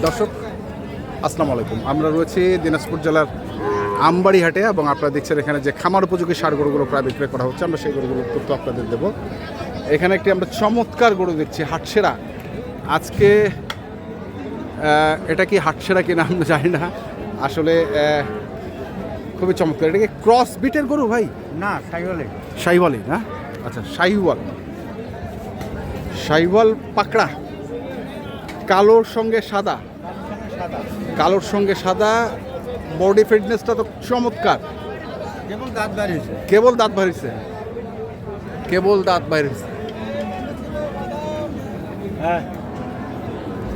দর্শক আসসালামু আলাইকুম, আমরা রয়েছি দিনাজপুর জেলার আমবাড়ি হাটে এবং আপনারা দেখছেন এখানে যে খামার উপযোগী ষাঁড় গরুগুলো প্রায় বিক্রয় করা হচ্ছে। আমরা সেই গরুগুলোর তথ্য আপনাদের দেবো। এখানে একটি আমরা চমৎকার গরু দেখছি, হাটসেরা। আজকে এটা কি হাটসেরা কিনা আমরা জানি না, আসলে খুবই চমৎকার। এটা কি ক্রস বিটের গরু ভাই? না, শাহিওয়ালি না? আচ্ছা, শাহিওয়াল পাকড়া, কালোর সঙ্গে সাদা, কালোর সঙ্গে সাদা। বডি ফিটনেসটা তো চমৎকার। কেবল দাঁত বাড়িয়েছে।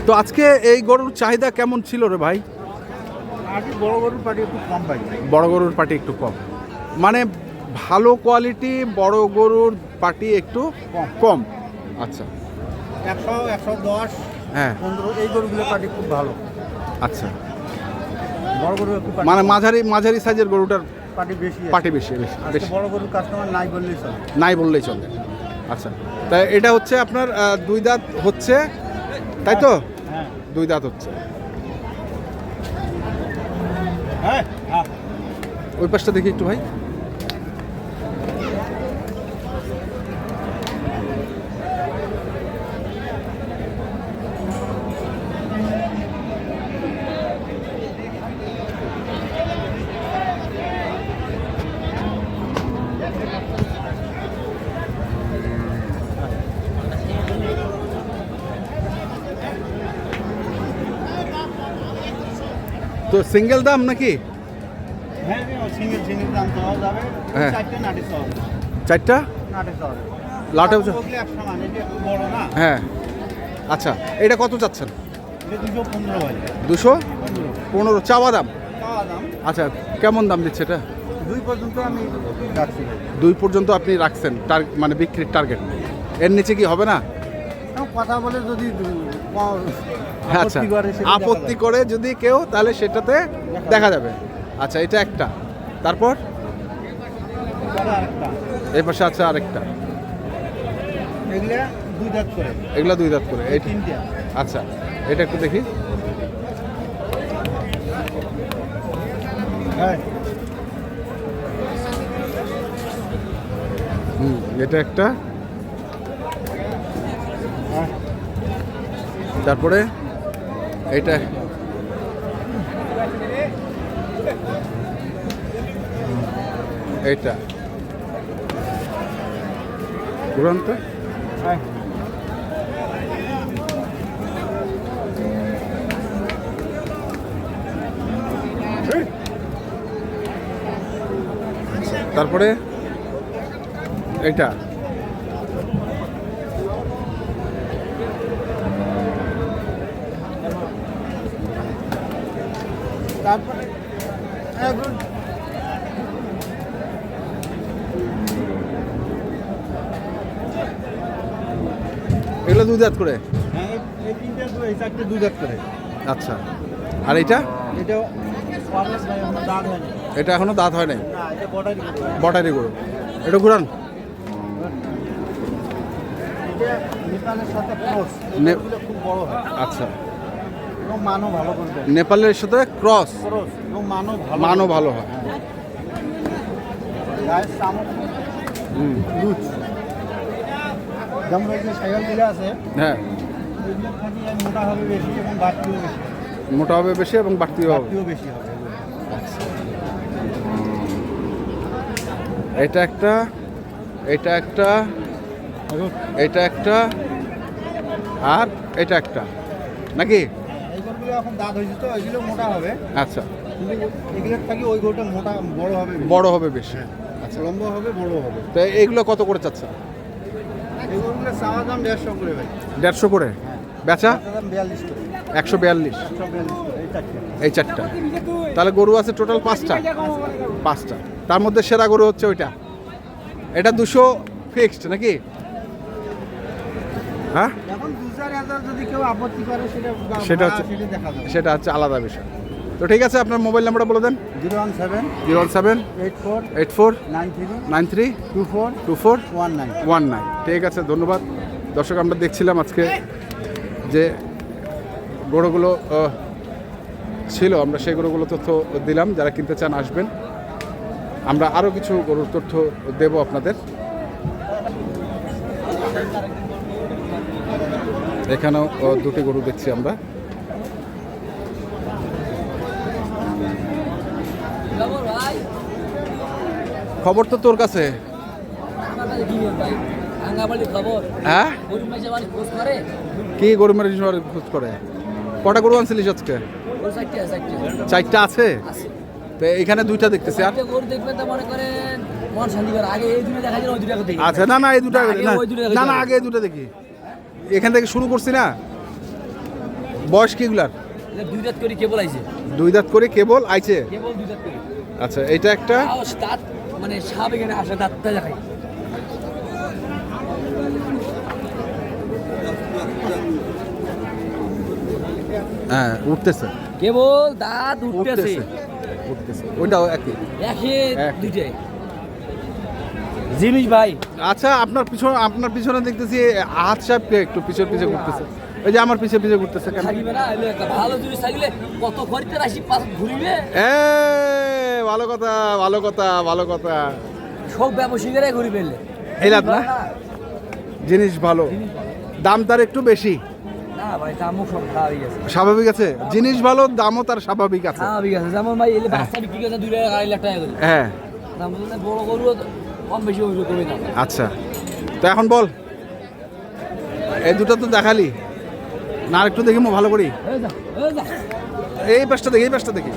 তো আজকে এই গরুর চাহিদা কেমন ছিল রে ভাই? বড় গরুর পাটি একটু কম পাই। বড় গরুর পাটি একটু কম, মানে ভালো কোয়ালিটি বড় গরুর পাটি একটু কম। আচ্ছা, 100, 110, হ্যাঁ 15 এই গরুগুলোর পাটি খুব ভালো। আচ্ছা, বড় গরু একটু মানে মাঝারি সাইজের গরুটার পাটি বেশি। বড় গরুর কাস্টমার নাই বললেই চলে। আচ্ছা, তাই এটা হচ্ছে আপনার 2 দাঁত হচ্ছে, তাই তো? হ্যাঁ, 2 দাঁত হচ্ছে। হ্যাঁ, ওই পাশটা দেখি একটু ভাই। তো সিঙ্গেল দাম নাকি? হ্যাঁ, সিঙ্গেল দাম তো যাবে। হ্যাঁ, 4টা নাটি সহ। 4টা নাটি সহ। লাটে ওগুলো একশো মানে এটা একটু বড় না। হ্যাঁ। আচ্ছা, এটা কত চাচ্ছেন? এটা 215 ভাই। 215 চাওয়া দাম? পাওয়া দাম। আচ্ছা, কেমন দাম দিচ্ছে এটা? 2 পর্যন্ত আমি রাখছি ভাই। 2 পর্যন্ত আপনি রাখছেন, মানে বিক্রির টার্গেট। এর নিচে কি হবে না? কথা বলে যদি আচ্ছা, আপত্তি করে যদি কেউ, তাহলে সেটাতে দেখা যাবে। আচ্ছা, এটা একটা। তারপর এই পাশে আছে আরেকটা। এগুলা 2 দাঁত করে। এগুলা 2 দাঁত করে। এই 3টা। আচ্ছা, এটা একটু দেখি। হ্যাঁ, এটা একটা। হ্যাঁ, তারপরে এটা এইটা দুরন্ত। হ্যাঁ। তারপরে এটা তারপরে এগুলো 2 দাঁত করে। হ্যাঁ, এই 3টা 2 দাঁত করে। আচ্ছা, আর এইটা? এটাও পাবলিশ ভাই, আমার দাঁত হয়নি। এটা এখনো দাঁত হয় নাই। না, এটা বর্ডারি গরু। বটারি গরু। এটা ঘুরান। এটা নেপালের সাথে ক্রস। এগুলো খুব বড় হয়। আচ্ছা, এবং মানও ভালো করবে। নেপালের সাথে ক্রস, ক্রস এবং মানও ভালো হয়। গায়ের চামড়া লুজ। যেমন এই যে সাইকেলগুলো আছে, হ্যাঁ, এগুলো থাকি মোটা হবে বেশি এবং বাড়তিও বেশি। মোটা হবে বেশি এবং বাড়তিও হবে। বেশি হবে। এটা একটা, এটা একটা, এটা একটা, আর এটা একটা নাকি? এইগুলো এখন দাঁত হয়েছে তো, এগুলো মোটা হবে। আচ্ছা, কিন্তু এগুলোর থাকি ওই গরুটা মোটা বড় হবে বেশি। আচ্ছা, লম্বা হবে, বড় হবে। তো এইগুলো কত করে চাচ্ছেন? এই গরুগুলো চাওয়া দাম 150 করে ভাই। 150 করে। বেচা দাম 42 করে। 142। 142 করে এই চারটে। এই 4টা। তাহলে গরু আছে টোটাল 5টা। তার মধ্যে সেরা গরু হচ্ছে ওইটা। এটা 200 ফিক্সড নাকি? হ্যাঁ, এখন 2-4 যদি কেউ আপত্তি করে সেটা হচ্ছে দেখা যাবে। সেটা হচ্ছে আলাদা বিষয়। তো ঠিক আছে, আপনার মোবাইল নাম্বারটা বলে দেন। 017 84 93 93 24 24 19। 19। ঠিক আছে, ধন্যবাদ। দর্শক, আমরা দেখছিলাম আজকে যে গরুগুলো ছিল, আমরা সেই গরুগুলো তথ্য দিলাম। যারা কিনতে চান আসবেন, আমরা আরও কিছু গরুর তথ্য দেব আপনাদের। এখানেও দুটি গরু দেখছি আমরা। খবর তো তোর কাছে, হ্যাঁ? কি গরু মেরে খোঁজ করে? কটা গরু আনছিলিস আজকে? 4টা আছে তো, এখানে 2টা দেখতেছি। আর আচ্ছা, না না এই দুটা না না আগে এই দুটো দেখি। এখান থেকে শুরু করছি না। বয়স কি গুলার? 2 দাঁত করে কেবল আইছে। 2 দাঁত করে কেবল আইছে। কেবল 2 দাঁত করে। আচ্ছা, এটা একটা দাঁত মানে সাপ এখানে আসে, দাঁতটা দেখাই। হ্যাঁ উঠতেছে, কেবল দাঁত উঠতেছে। উঠতেছে ওইটাও একই দুইটাই জিনিস ভাই। আচ্ছা, আপনার পিছনে দেখতেছি আহাত সাহেবকে একটু পিছে ঘুরতেছে। ওই যে আমার পিছে ঘুরতেছে কেন? থাকিবে না, ভালো জিনিস থাকলে কত খরিদ্দার আসি পাশ ঘুরিবে। ভালো কথা, ভালো কথা, ভালো কথা। সব ব্যবসায়ীরাই ঘুরি ফেললে এলাম না, জিনিস ভালো, দাম তার একটু বেশি। না ভাই, দামও সব স্বাভাবিক আছে। স্বাভাবিক আছে, জিনিস ভালো, দামও তার স্বাভাবিক আছে। স্বাভাবিক আছে, যেমন ভাই এলে বাচ্চা বিক্রি করছে 2 টাকা 2.5 লাখ টাকা করে। হ্যাঁ, দাম বলতে বড় গরু কম বেশি ওই রকমই দাম। আচ্ছা, তো এখন বল, এই দুটো তো দেখালি না, আর একটু দেখি ভালো করি। এই পাশটা দেখি,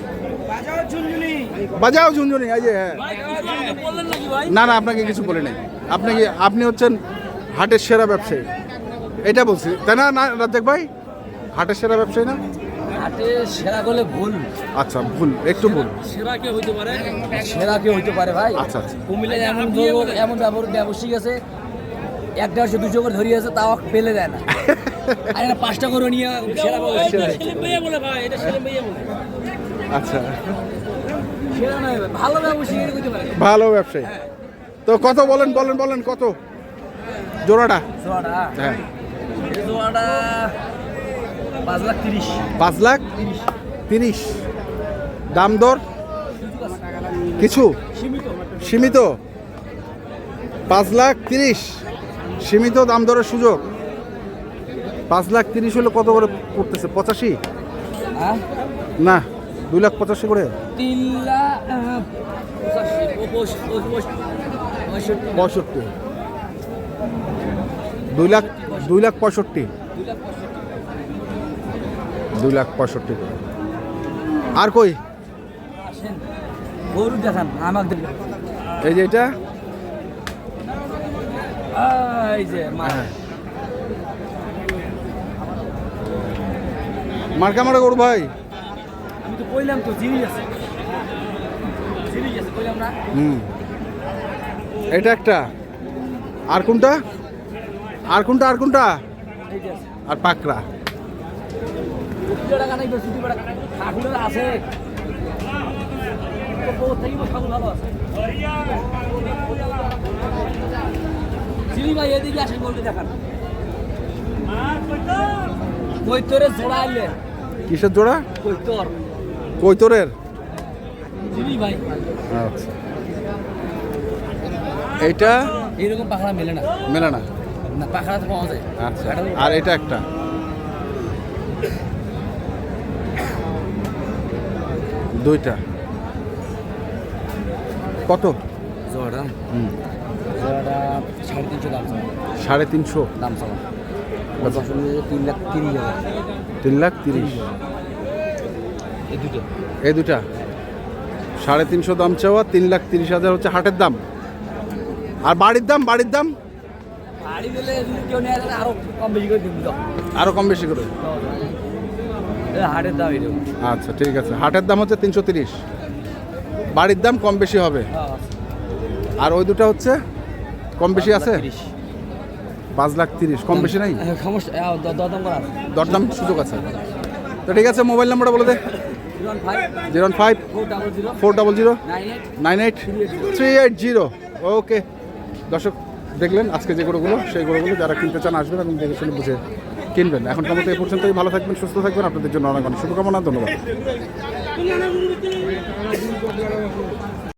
বাজাও ঝুনঝুনি। এই যে হ্যাঁ, না না আপনাকে কিছু বলে নাই। আপনি হচ্ছেন হাটের সেরা ব্যবসায়ী, এটা বলছি তাই না? না রাজ্জাক ভাই, হাটের সেরা ব্যবসায়ী না? হাটে সেরা বলে ভুল। আচ্ছা, ভুল, একটু ভুল। সেরা কে হইতে পারে ভাই? আচ্ছা আচ্ছা, কুমিল্লায় এমন ব্যবসায়িক আছে, 1-1.5-200 করে ধরিয়ে আছে, তাও পেলে দেয় না। আর 5টা করে নিয়ে সেরা বলে ভাই, এটা সেলিম ভাইয়া বলে। আচ্ছা, সেরা নয়, ভালো ব্যবসায়ী হইতে পারে। ভালো ব্যবসায়ী তো কত বলেন কত জোড়াটা? হ্যাঁ, জোড়াটা 5,30,000। 5,30,000। দাম দর কিছু সীমিত। 5,30,000 সীমিত দাম দরের সুযোগ। 5,30,000 হলে কত করে পড়তেছে? 85 না 2,85,000 করে। 65 2,65,000 2,65,000 করে। আর কই গরু দেখান আমাকে। এই যে এটা, এই যে মার্কা মারা গরু ভাই। আমি তো কইলাম তো জিনিস আছে কইলাম না। এটা একটা, আর কোনটা? এই যে আছে। আর পাকড়া 50 টাকা নাই, 50 টাকা ঠাকুরের আছে তো বহুত থাকিব, ঠাকুর ভালো আছে। চিনি ভাই এদিকে আসেন, গরুটা দেখান। কৈতরের জোড়া আইলে। কিসের জোড়া? কৈতরের। চিনি ভাই, আচ্ছা, এইটা এইরকম পাখড়া মেলে না। না, পাখড়া তো পাওয়া যায়। আচ্ছা, আর এটা একটা, দুইটা কত? জোড়া 350 দাম। 350 দাম চাওয়া 3,30,000। 3,30,000 এই দুটা 350 দাম চাওয়া, 3,30,000 হচ্ছে হাটের দাম। আর বাড়ির দাম? বাড়ি দিলে যদি কেউ নেয় তাহলে আরো কম বেশি করে দিব। আরো কম বেশি করে? হাটের দাম এরকম। আচ্ছা ঠিক আছে, হাটের দাম হচ্ছে 330, বাড়ির দাম কম বেশি হবে। আর ওই দুটো হচ্ছে কম বেশি আছে? 5,30,000 কম বেশি নাই? দরদাম সুযোগ আছে। তো ঠিক আছে, মোবাইল নাম্বারটা বলে দে। 015-400-98-380। ওকে দর্শক, দেখলেন আজকে যে গরুগুলো, সেই গরুগুলো যারা কিনতে চান আসবেন এবং দেখে শুনে বুঝে কিনবেন। এখন টমেটো এই পর্যন্তই, ভালো থাকবেন, সুস্থ থাকবেন, আপনাদের জন্য অনেক অনেক শুভকামনা, ধন্যবাদ।